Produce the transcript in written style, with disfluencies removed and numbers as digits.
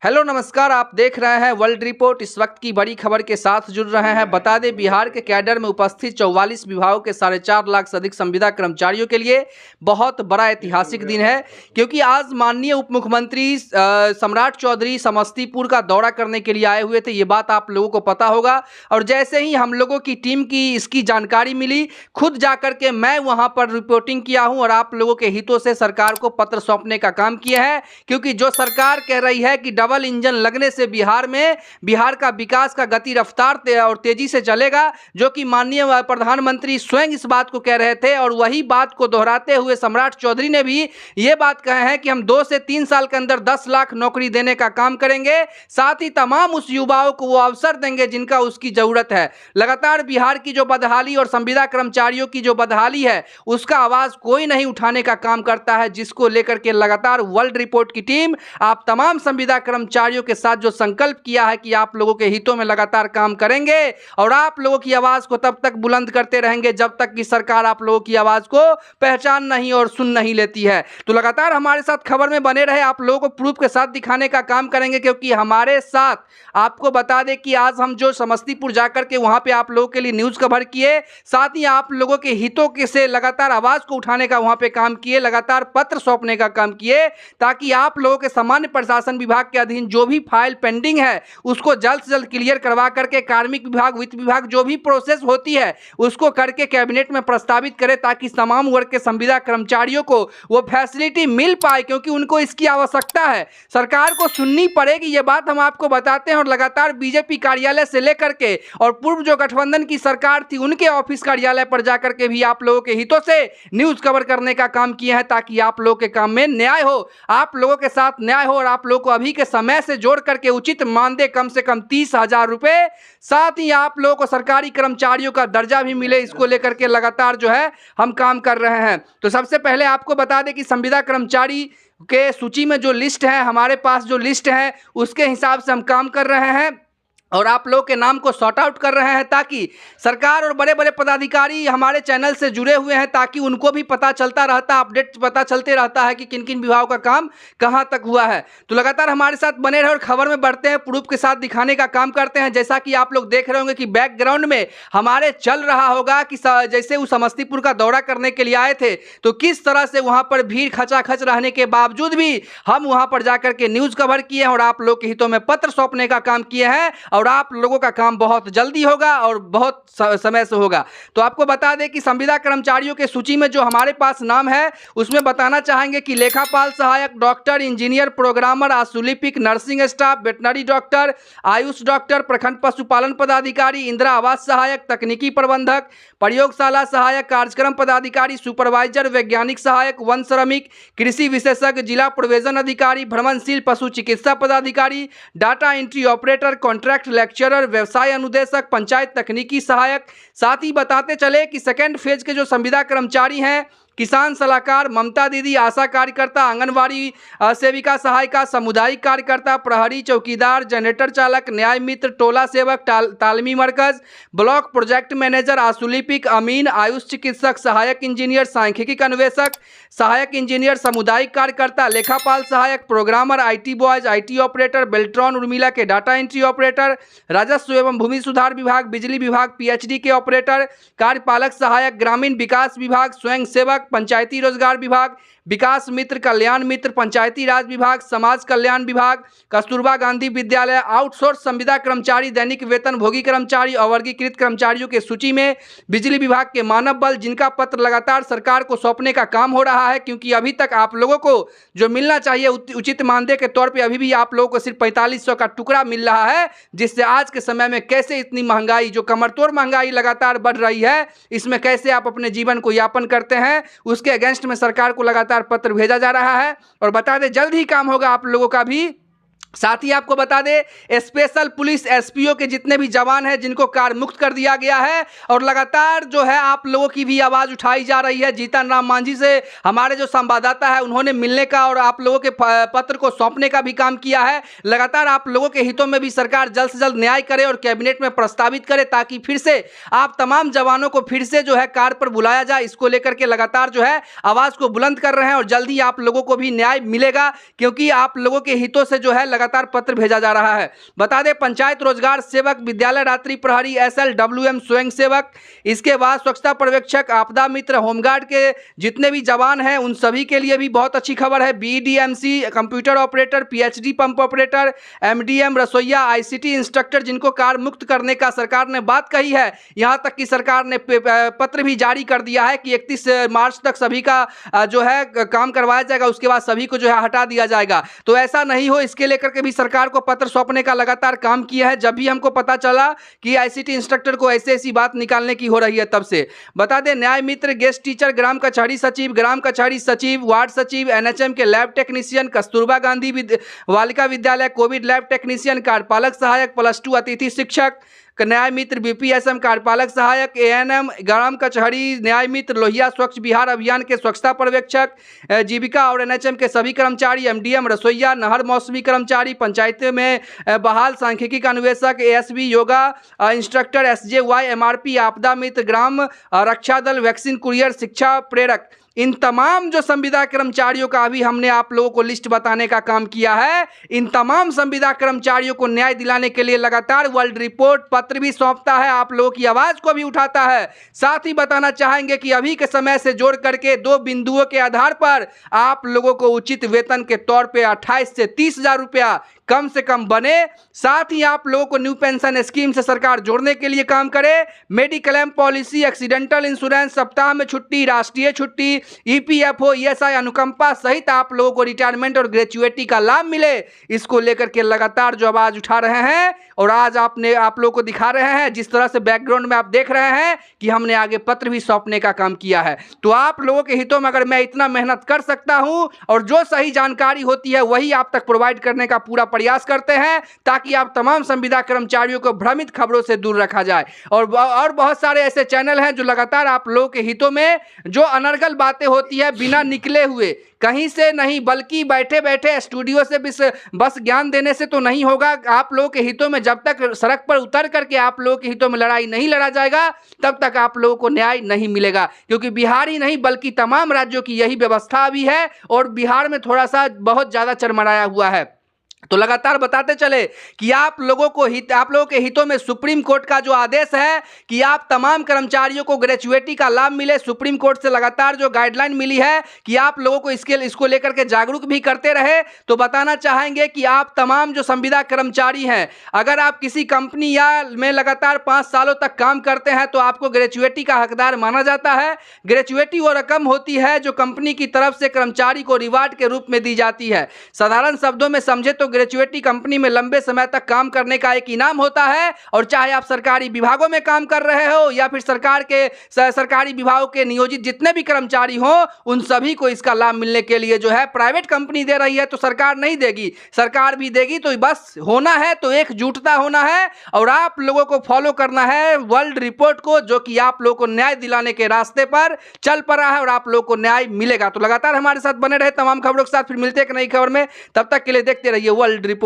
Hello नमस्कार, आप देख रहे हैं वर्ल्ड रिपोर्ट। इस वक्त की बड़ी खबर के साथ जुड़ रहे हैं। बता दें, बिहार के कैडर में उपस्थित 44 विभागों के 4.5 लाख से अधिक संविदा कर्मचारियों के लिए बहुत बड़ा ऐतिहासिक दिन है, क्योंकि आज माननीय उप मुख्यमंत्री सम्राट चौधरी समस्तीपुर का दौरा करने के लिए आए हुए थे। ये बात आप लोगों को पता होगा। और जैसे ही हम लोगों की टीम की इसकी जानकारी मिली, खुद जाकर के मैं वहां पर रिपोर्टिंग किया हूं और आप लोगों के हितों से सरकार को पत्र सौंपने का काम किया है। क्योंकि जो सरकार कह रही है कि डबल इंजन लगने से बिहार का विकास का गति रफ्तार और तेजी से चलेगा, जो कि माननीय प्रधानमंत्री स्वयं इस बात को कह रहे थे। और वही बात को दोहराते हुए सम्राट चौधरी ने भी ये बात कहे हैं कि हम 2 से 3 साल के अंदर 10 लाख नौकरी देने का काम करेंगे, साथ ही तमाम उस युवाओं को वो अवसर देंगे जिनका उसकी जरूरत है। लगातार बिहार की जो बदहाली और संविदा कर्मचारियों की जो बदहाली है, उसका आवाज कोई नहीं उठाने का काम करता है, जिसको लेकर के लगातार वर्ल्ड रिपोर्ट की टीम आप तमाम संविदा कर्मचारियों के साथ जो संकल्प किया है कि आप लोगों के हितों में लगातार काम करेंगे और आप लोगों की आवाज को तब तक बुलंद करते रहेंगे जब तक कि सरकार आप लोगों की आवाज को पहचान नहीं और सुन नहीं लेती है। तो लगातार हमारे साथ खबर में बने रहे, आप लोगों को प्रूफ के साथ दिखाने का काम करेंगे। क्योंकि हमारे साथ आपको बता दें कि आज हम जो समस्तीपुर जाकर के वहां पे आप लोगों के लिए न्यूज कवर किए, साथ ही आप लोगों के हितों के से लगातार आवाज को उठाने का वहां पे काम किए, लगातार पत्र सौंपने का काम किए, ताकि आप लोगों के सामान्य प्रशासन विभाग के अधीन जो भी फाइल पेंडिंग है उसको जल्द से जल्द क्लियर करवा करके कार्मिक विभाग, वित्त विभाग, जो भी प्रोसेस होती है उसको करके कैबिनेट में प्रस्तावित करे, ताकि तमाम वर्ग के संविदा कर्मचारियों को वो फैसिलिटी मिल पाए। क्योंकि उनको इसकी आवश्यकता है, सरकार को सुननी पड़ेगी, ये बात हम आपको बताते हैं। और लगातार बीजेपी कार्यालय से लेकर के और पूर्व जो गठबंधन की सरकार थी उनके ऑफिस कार्यालय पर जाकर के भी आप लोगों के हितों से न्यूज कवर करने का काम किए हैं, ताकि आप लोगों के काम में न्याय हो, आप लोगों के साथ न्याय हो और आप लोगों को अभी के समय से जोड़ करके उचित मानदेय कम से कम 30,000 रुपए, साथ ही आप लोगों को सरकारी कर्मचारियों का दर्जा भी मिले। इसको लेकर के लगातार जो है हम काम कर रहे हैं। तो सबसे पहले आपको बता दें कि संविदा कर्मचारी के सूची में जो लिस्ट है, हमारे पास जो लिस्ट है उसके हिसाब से हम काम कर रहे हैं और आप लोग के नाम को सॉर्ट आउट कर रहे हैं, ताकि सरकार और बड़े बड़े पदाधिकारी हमारे चैनल से जुड़े हुए हैं, ताकि उनको भी पता चलता रहता, अपडेट पता चलते रहता है कि किन किन विभागों का काम कहां तक हुआ है। तो लगातार हमारे साथ बने रहे और खबर में बढ़ते हैं, प्रूफ के साथ दिखाने का काम करते हैं। जैसा कि आप लोग देख रहे होंगे कि बैकग्राउंड में हमारे चल रहा होगा कि जैसे वो समस्तीपुर का दौरा करने के लिए आए थे, तो किस तरह से वहां पर भीड़ खचाखच रहने के बावजूद भी हम वहां पर जाकर के न्यूज कवर किए हैं और आप लोग के हितों में पत्र सौंपने का काम किए हैं। और आप लोगों का काम बहुत जल्दी होगा और बहुत समय से होगा। तो आपको बता दें कि संविदा कर्मचारियों के सूची में जो हमारे पास नाम है उसमें बताना चाहेंगे कि लेखापाल सहायक, डॉक्टर, इंजीनियर, प्रोग्रामर, आशुलिपिक, nursing staff, veterinary doctor, AYUSH doctor, प्रखंड पशुपालन पदाधिकारी, इंदिरा आवास सहायक, तकनीकी प्रबंधक, प्रयोगशाला सहायक, कार्यक्रम पदाधिकारी, सुपरवाइजर, वैज्ञानिक सहायक, वन श्रमिक, कृषि विशेषज्ञ, जिला प्रवेशन अधिकारी, भ्रमणशील पशु चिकित्सा पदाधिकारी, data entry operator, contract lecturer, व्यवसाय अनुदेशक, पंचायत तकनीकी सहायक। साथ ही बताते चले कि सेकेंड फेज के जो संविदा कर्मचारी हैं, किसान सलाहकार, ममता दीदी, आशा कार्यकर्ता, आंगनवाड़ी सेविका सहायिका, सामुदायिक कार्यकर्ता, प्रहरी, चौकीदार, जनरेटर चालक, न्याय मित्र, टोला सेवक, तालमी मरकज, ब्लॉक प्रोजेक्ट मैनेजर, आशुलिपिक, अमीन, आयुष चिकित्सक, सहायक इंजीनियर, सांख्यिकी अन्वेषक, सहायक इंजीनियर, सामुदायिक कार्यकर्ता, लेखापाल सहायक, programmer, IT boys, IT operator, Beltron Urmila के डाटा एंट्री ऑपरेटर, राजस्व एवं भूमि सुधार विभाग, बिजली विभाग, PhD के ऑपरेटर, कार्यपालक सहायक, ग्रामीण विकास विभाग, स्वयं सेवक, पंचायती रोजगार विभाग, विकास मित्र, कल्याण मित्र, पंचायती राज विभाग, समाज कल्याण विभाग, कस्तूरबा गांधी विद्यालय, आउटसोर्स संविदा कर्मचारी, दैनिक वेतन भोगी कर्मचारी, अवर्गीकृत कर्मचारियों के सूची में बिजली विभाग के मानव बल, जिनका पत्र लगातार सरकार को सौंपने का काम हो रहा है। क्योंकि अभी तक आप लोगों को जो मिलना चाहिए उचित मानदेय के तौर पर अभी भी आप लोगों को सिर्फ 4500 का टुकड़ा मिल रहा है, जिससे आज के समय में कैसे इतनी महंगाई, जो कमरतोड़ महंगाई लगातार बढ़ रही है, इसमें कैसे आप अपने जीवन को यापन करते हैं, उसके अगेंस्ट में सरकार को लगातार पत्र भेजा जा रहा है। और बता दें जल्द ही काम होगा आप लोगों का भी। साथ ही आपको बता दें स्पेशल पुलिस SPO के जितने भी जवान हैं जिनको कार मुक्त कर दिया गया है, और लगातार जो है आप लोगों की भी आवाज़ उठाई जा रही है। जीतन राम मांझी से हमारे जो संवाददाता है उन्होंने मिलने का और आप लोगों के पत्र को सौंपने का भी काम किया है। लगातार आप लोगों के हितों में भी सरकार जल्द से जल्द न्याय करे और कैबिनेट में प्रस्तावित करे, ताकि फिर से आप तमाम जवानों को फिर से जो है कार पर बुलाया जाए। इसको लेकर के लगातार जो है आवाज़ को बुलंद कर रहे हैं और जल्द ही आप लोगों को भी न्याय मिलेगा, क्योंकि आप लोगों के हितों से जो है लगातार पत्र भेजा जा रहा है। बता दें, पंचायत रोजगार सेवक, विद्यालय रात्रि प्रहरी, SLWM स्वयं सेवक, इसके बाद स्वच्छता पर्यवेक्षक, आपदा मित्र, होमगार्ड के जितने भी जवान हैं उन सभी के लिए भी बहुत अच्छी खबर है। BDMC computer operator, PhD pump operator, MDM रसोईया, ICT instructor जिनको कार मुक्त करने का सरकार ने बात कही है, यहां तक कि सरकार ने पत्र भी जारी कर दिया है कि 31 मार्च तक सभी का जो है काम करवाया जाएगा, उसके बाद सभी को जो है हटा दिया जाएगा। तो ऐसा नहीं हो, इसके लेकर के भी सरकार को पत्र सौंपने का लगातार काम किया है। जब भी हमको पता चला कि ICT इंस्ट्रक्टर को ऐसी बात निकालने की हो रही है, तब से बता दें, न्याय मित्र, गेस्ट टीचर, ग्राम कचहरी सचिव, ग्राम कचहरी सचिव, वार्ड सचिव, NHM के lab technician, Kasturba Gandhi Balika Vidyalaya Covid lab technician, कार्यपालक सहायक, +2 अतिथि शिक्षक, न्याय मित्र, BPSM कार्यपालक सहायक, ANM, ग्राम कचहरी, न्याय मित्र, लोहिया स्वच्छ बिहार अभियान के स्वच्छता पर्यवेक्षक, जीविका और NHM के सभी कर्मचारी, MDM रसोईया, नहर मौसमी कर्मचारी, पंचायतों में बहाल सांख्यिकी का अन्वेषक, ASB yoga instructor, SJY MRP, आपदा मित्र, ग्राम रक्षा दल, वैक्सीन कुरियर, शिक्षा प्रेरक, इन तमाम जो संविदा कर्मचारियों का अभी हमने आप लोगों को लिस्ट बताने का काम किया है। इन तमाम संविदा कर्मचारियों को न्याय दिलाने के लिए लगातार वर्ल्ड रिपोर्ट पत्र भी सौंपता है, आप लोगों की आवाज को भी उठाता है। साथ ही बताना चाहेंगे कि अभी के समय से जोड़ करके 2 बिंदुओं के आधार पर आप लोगों को उचित वेतन के तौर पे 28 से 30 हजार रुपया कम से कम बने। साथ ही आप लोगों को न्यू पेंशन स्कीम से सरकार जोड़ने के लिए काम करे। मेडिक्लेम पॉलिसी, एक्सीडेंटल इंश्योरेंस, सप्ताह में छुट्टी, राष्ट्रीय छुट्टी, EPFO, ESI अनुकंपा सहित आप लोगों को रिटायरमेंट और ग्रेजुएटी का लाभ मिले, इसको लेकर के लगातार जो आवाज उठा रहे हैं और आज आप लोगों को दिखा रहे हैं। जिस तरह से बैकग्राउंड में आप देख रहे हैं कि हमने आगे पत्र भी सौंपने का काम किया है। तो आप लोगों के हितों में अगर मैं इतना मेहनत कर सकता हूं और जो सही जानकारी होती है वही आप तक प्रोवाइड करने का पूरा प्रयास करते हैं, ताकि आप तमाम संविदा कर्मचारियों को भ्रमित खबरों से दूर रखा जाए। और बहुत सारे ऐसे चैनल हैं जो लगातार आप लोगों के हितों में जो अनर्गल बातें होती है बिना निकले हुए, कहीं से नहीं बल्कि बैठे बैठे स्टूडियो से बस ज्ञान देने से तो नहीं होगा। आप लोगों के हितों में जब तक सड़क पर उतर करके आप लोगों के हितों में लड़ाई नहीं लड़ा जाएगा, तब तक आप लोगों को न्याय नहीं मिलेगा। क्योंकि बिहार ही नहीं बल्कि तमाम राज्यों की यही व्यवस्था भी है और बिहार में थोड़ा सा बहुत ज़्यादा चरमराया हुआ है। तो लगातार बताते चले कि आप लोगों के हितों में सुप्रीम कोर्ट का जो आदेश है कि आप तमाम कर्मचारियों को ग्रेजुएटी का लाभ मिले, सुप्रीम कोर्ट से लगातार जो गाइडलाइन मिली है कि आप लोगों को इसको लेकर के जागरूक भी करते रहे। तो बताना चाहेंगे कि आप तमाम जो संविदा कर्मचारी हैं, अगर आप किसी कंपनी या में लगातार 5 सालों तक काम करते हैं तो आपको ग्रेजुएटी का हकदार माना जाता है। ग्रेजुएटी वो रकम होती है जो कंपनी की तरफ से कर्मचारी को रिवार्ड के रूप में दी जाती है। साधारण शब्दों में समझे तो ग्रेजुएटी कंपनी में लंबे समय तक काम करने का एक इनाम होता है। और चाहे आप सरकारी विभागों में काम कर रहे हो या फिर सरकारी विभागों के नियोजित जितने भी कर्मचारी हो, उन सभी को इसका लाभ मिलने के लिए जो है प्राइवेट कंपनी दे रही है तो सरकार नहीं देगी। सरकार भी देगी तो बस होना है तो एकजुटता होना है और आप लोगों को फॉलो करना है वर्ल्ड रिपोर्ट को, जो कि आप लोगों को न्याय दिलाने के रास्ते पर चल पड़ा है और आप लोगों को न्याय मिलेगा। तो लगातार हमारे साथ बने रहे तमाम खबरों के साथ, फिर मिलते हैं एक नई खबर में। तब तक के लिए देखते रहिए वर्ल्ड रिपोर्ट।